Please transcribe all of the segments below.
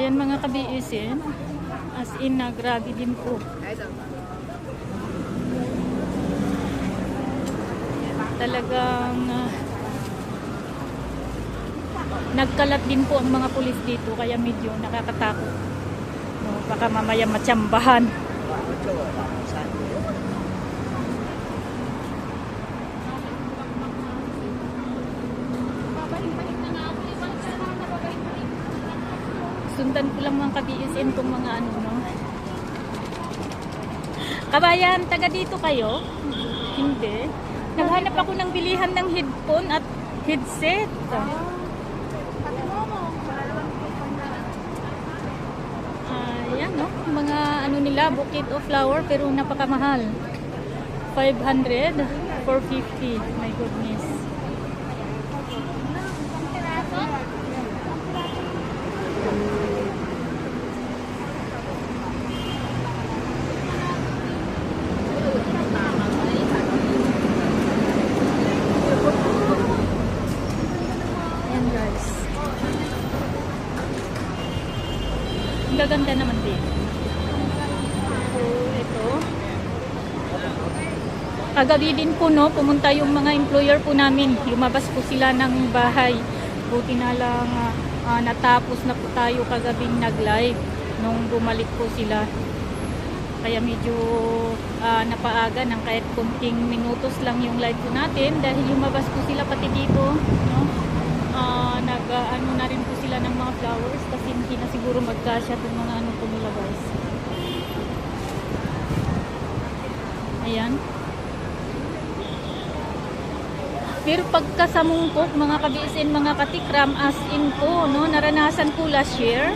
ayan mga kabiisin, as in na grabe din po. Talagang nagkalat din po ang mga pulis dito, kaya medyo nakakatakot. No, baka mamaya matsambahan. Sundan ko lang mga kabiisin itong mga ano, no? Kabayan, taga dito kayo? Hindi. Naghanap ako ng bilihan ng headphone at headset. Ayan, no? Mga ano nila, bouquet of flower, pero napakamahal. 500, 450. My goodness. Gaganda naman din. So, ito. Kagabi din po, no, pumunta yung mga employer po namin. Lumabas po sila ng bahay. Buti na lang natapos na po tayo kagabing nag-live nung bumalik po sila. Kaya medyo napaaga ng kahit kunting minutos lang yung live po natin dahil lumabas po sila pati dito, no? Nag-ano na rin po sila ng mga flowers kasi hindi na siguro magkasya itong mga ano po nila, guys. Ayan. Pero pagka sa mungkok, mga kabiisin, mga katikram, as in po, no, naranasan ko last year,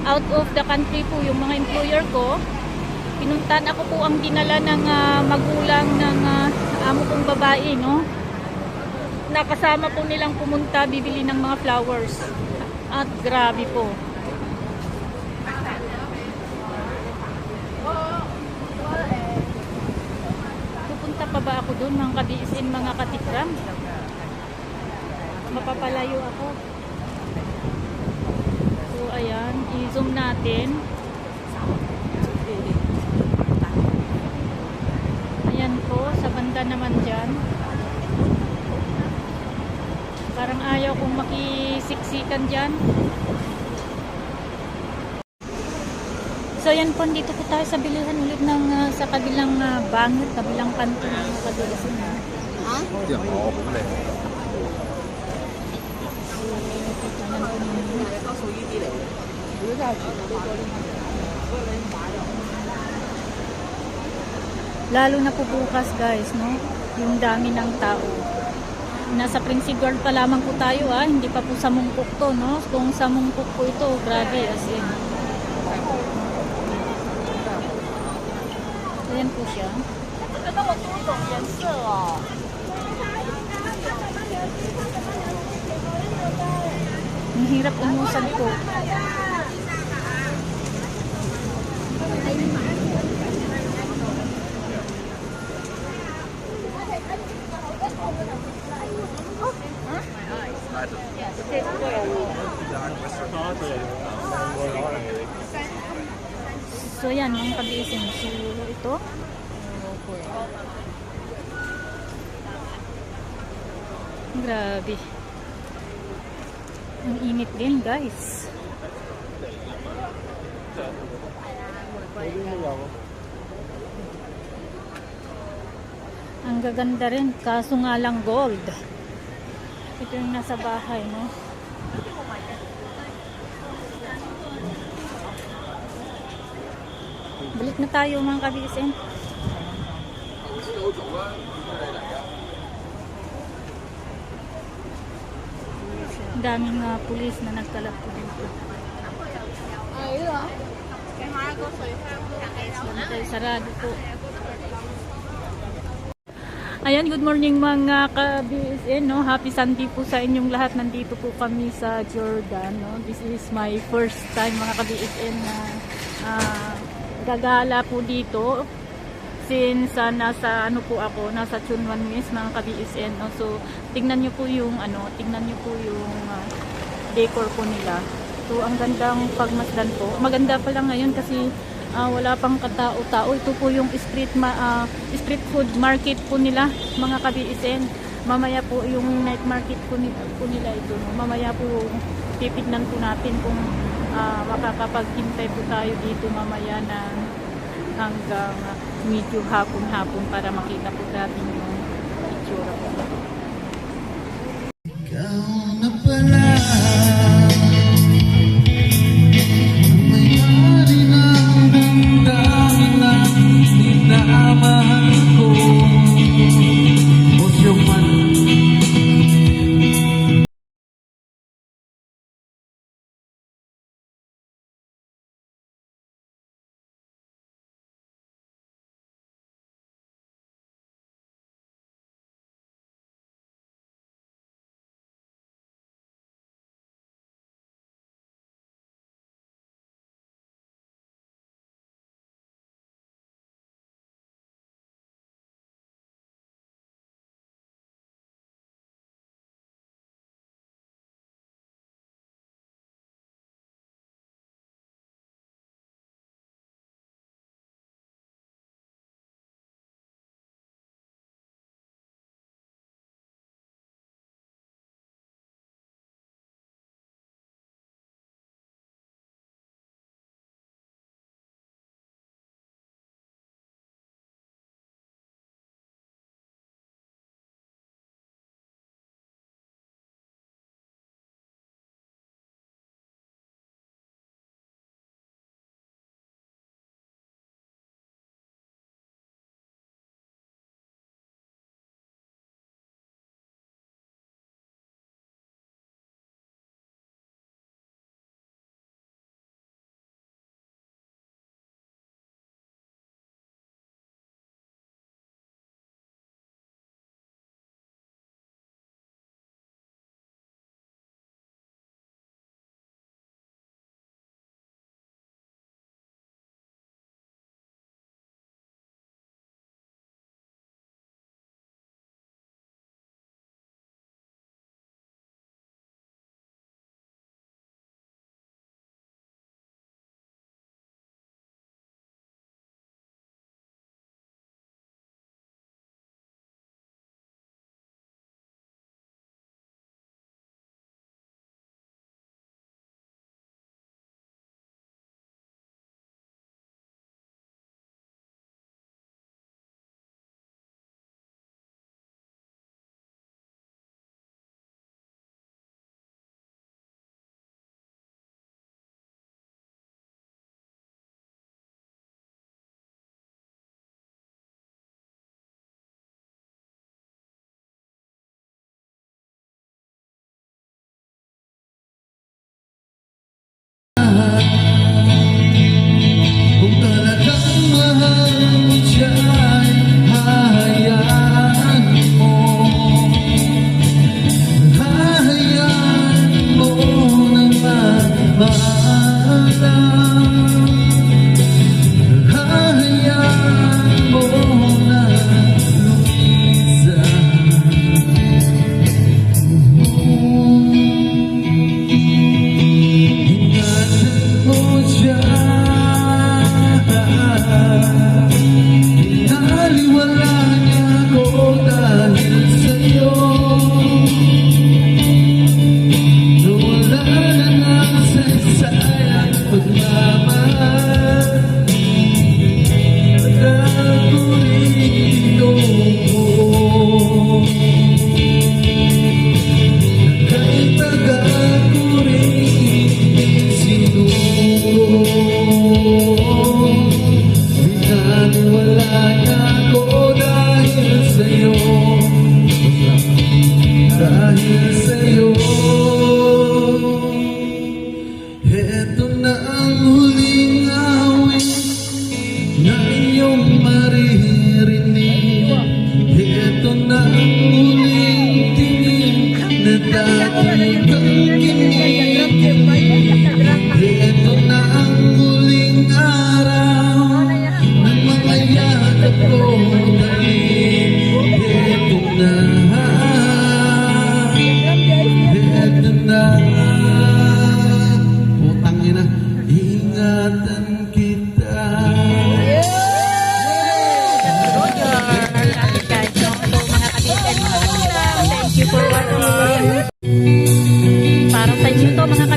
out of the country po yung mga employer ko, pinuntan ako po ang dinala ng magulang ng amo kong babae, no. Nakasama po nilang pumunta bibili ng mga flowers at grabe po. Pupunta pa ba ako doon mga kabiisin, mga katikram? Mapapalayo ako. So ayan, i-zoom natin. Ayan po, sa banda naman dyan. Parang ayaw kong makisiksikan dyan. So yan po, dito po tayo sa bilihan ulit ng sa kabilang bangit, kabilang kanto ng kabilasin. Ha? Lalo na po bukas, guys, no? Yung dami ng tao. Nasa Princey Guard pa lamang po tayo, hindi pa po sa mungkok to, no? Kung sa mungkok po ito, grabe, as in. Ayan po siya. Ang hirap umusad po. So yan, mga kabiisin. So ito. Grabe. Ang init din, guys. Ang gaganda rin, kaso nga lang gold. Ito yung nasa bahay, no? Balik na tayo mga kabiisin. Daming pulis na nagkalap po dito. Sarado po. Ayan, good morning mga ka-BSN, no? Happy Sunday po sa inyong lahat. Nandito po kami sa Jordan, no? This is my first time mga ka-BSN na gagala po dito since nasa ano po ako, nasa Chunwan Miss mga ka-BSN, no? So tingnan niyo po yung decor po nila. dito. Ang gandang pagmasdan po. Maganda pa lang ngayon kasi wala pang katao-tao. Ito po yung street food market po nila, mga kabiisen. Mamaya po yung night market po nila ito. Mamaya po titignan po natin kung makakapaghintay po tayo dito mamaya na hanggang medyo hapon-hapon para makita po natin yung itsura po. Ikaw na pala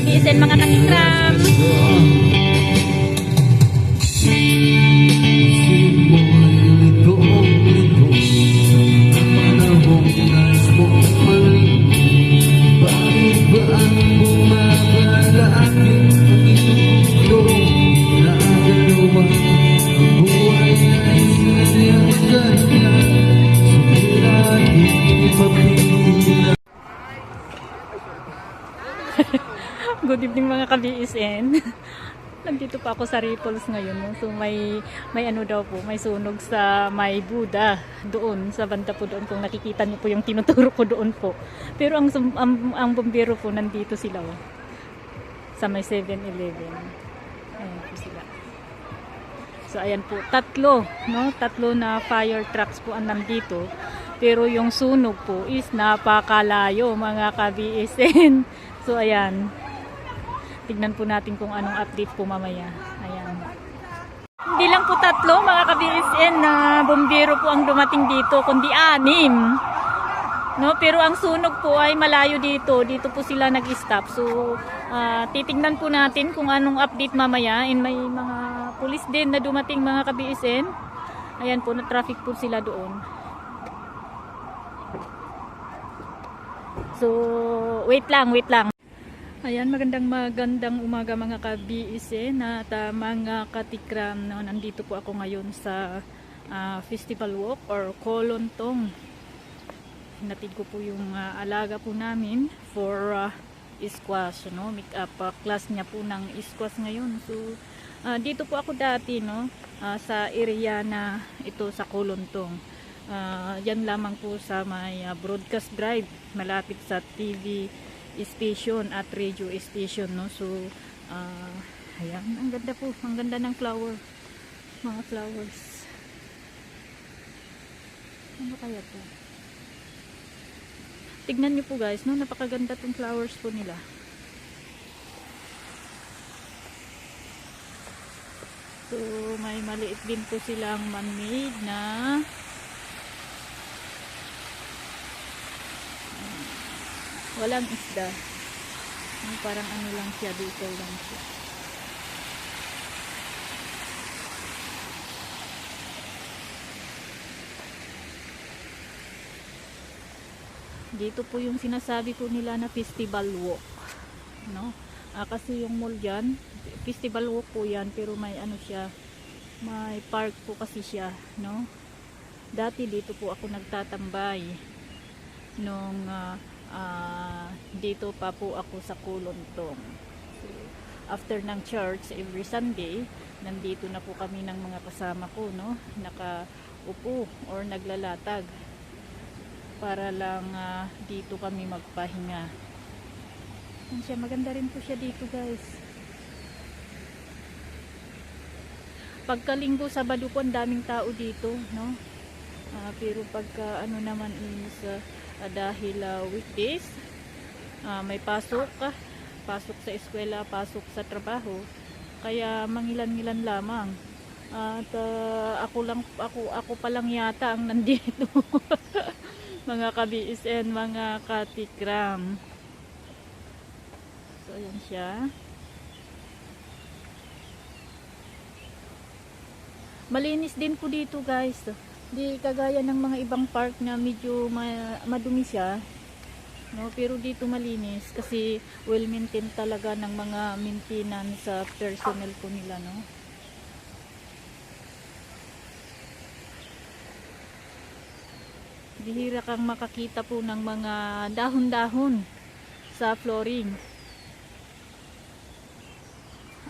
ka-BSN, mga katikram. Good evening mga ka-BSN. Nandito pa ako sa Ripples ngayon. No? So may ano daw po, may sunog sa may Buddha doon sa banda po doon. Kung nakikita niyo po yung tinuturo ko doon po. Pero ang bombero po nandito sila oh, sa may 7-Eleven. Ayan po sila. So ayan po, tatlo na fire trucks po ang nandito. Pero yung sunog po is napakalayo mga ka-BSN. So ayan. Tignan po natin kung anong update po mamaya. Ayan. Hindi lang po tatlo mga ka-BSN na bombero po ang dumating dito, kundi 6. No, pero ang sunog po ay malayo dito. Dito po sila nag-stop. So, titignan po natin kung anong update mamaya. And may mga pulis din na dumating mga ka-BSN. Ayan po, na-traffic po sila doon. So, wait lang. Ayan, magandang umaga mga ka-BSN at mga katikram. No, nandito po ako ngayon sa Festival Walk or Kolontong. Hinatid ko po yung alaga po namin for squash, no? Make-up class niya po ng squash ngayon. So, dito po ako dati, no? Sa area na ito sa Kolontong. Yan lamang po sa may broadcast drive malapit sa TV station at radio station, no? So ayan, ang ganda po, ang ganda ng flower, mga flowers. Ano kaya to? Tignan niyo po guys, no? Napakaganda tong flowers po nila. So may maliit din po silang man-made na walang isda. Parang ano lang siya, dito lang siya. Dito po yung sinasabi po nila na Festival Walk. No? Kasi yung mall dyan, Festival Walk po yan, pero may ano siya, may park po kasi siya. No? Dati dito po ako nagtatambay nung dito pa po ako sa Kolontong. So, after ng church every Sunday, nandito na po kami ng mga kasama ko, no? Nakaupo or naglalatag para lang dito kami magpahinga. Yan siya, maganda rin po siya dito guys. Pagkalinggo, Sabado po ang daming tao dito, no? Pero pagka ano naman is dahil weekdays, may pasok sa eskwela, pasok sa trabaho, kaya mangilan-ngilan lamang. At ako pa lang yata ang nandito. Mga ka-BSN, mga katikram. So ayan siya. Malinis din po dito guys. Di kagaya ng mga ibang park na medyo madumi siya, no? Pero dito malinis kasi well maintained talaga ng mga maintenance personnel po nila, no? Bihira kang makakita po ng mga dahon-dahon sa flooring.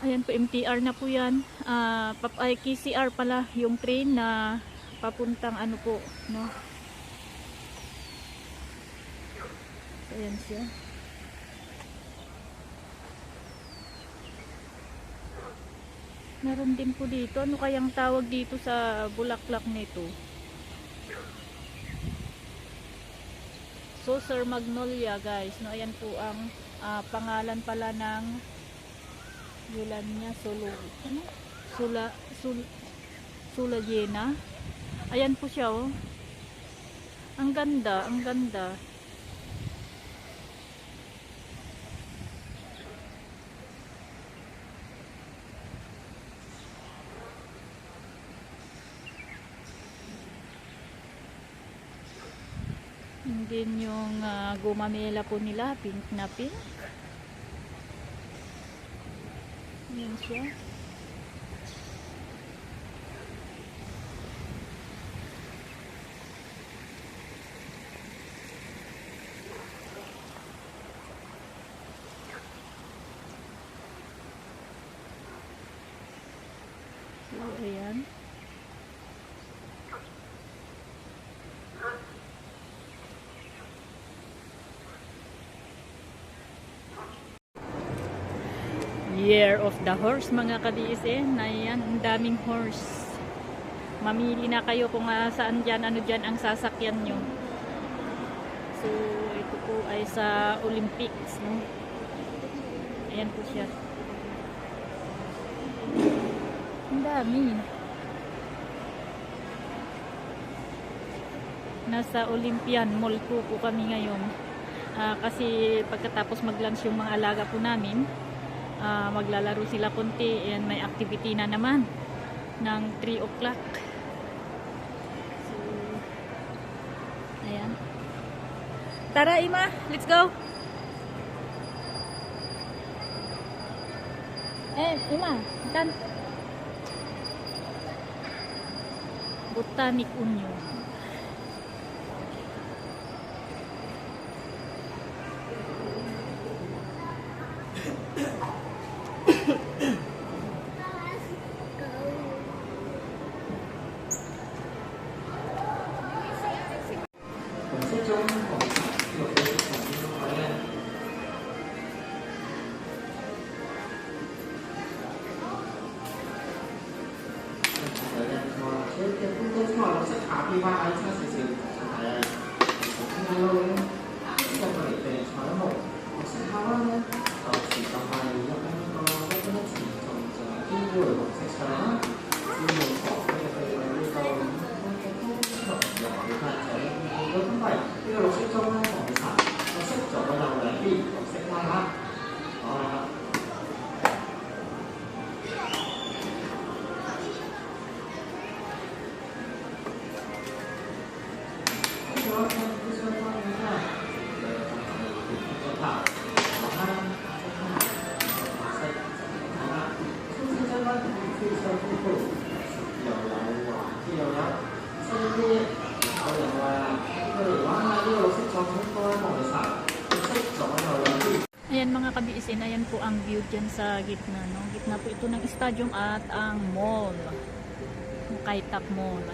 Ayan po, MTR na po yan. KCR pala yung train na papuntang ano po, no? Ayan siya. Meron din po dito. Ano kayang tawag dito sa bulaklak nito? Saucer Magnolia guys, no? Ayan po ang pangalan pala ng yulan niya, Sulagena. Ayan po siya, oh. Ang ganda, ang ganda. Yan din yung gumamela po nila, pink na pink. Yan siya. So, ayan. Year of the Horse mga ka-DSN. Ayan, ang daming horse. Mamili na kayo kung saan dyan, ano dyan ang sasakyan nyo. So, ito po ay sa Olympics, no? Ayan po siya. Ang dami. Nasa Olympian Mall po kami ngayon. Kasi pagkatapos mag-lunch yung mga alaga po namin, maglalaro sila konti and may activity na naman ng 3 o'clock. So, ayan. Tara Ima, let's go! Ima, dan Botanic Union. Ayan mga ka-BSN, ayan po ang view dyan sa gitna, no? Gitna po ito ng stadium at ang mall. Kaitap Mall.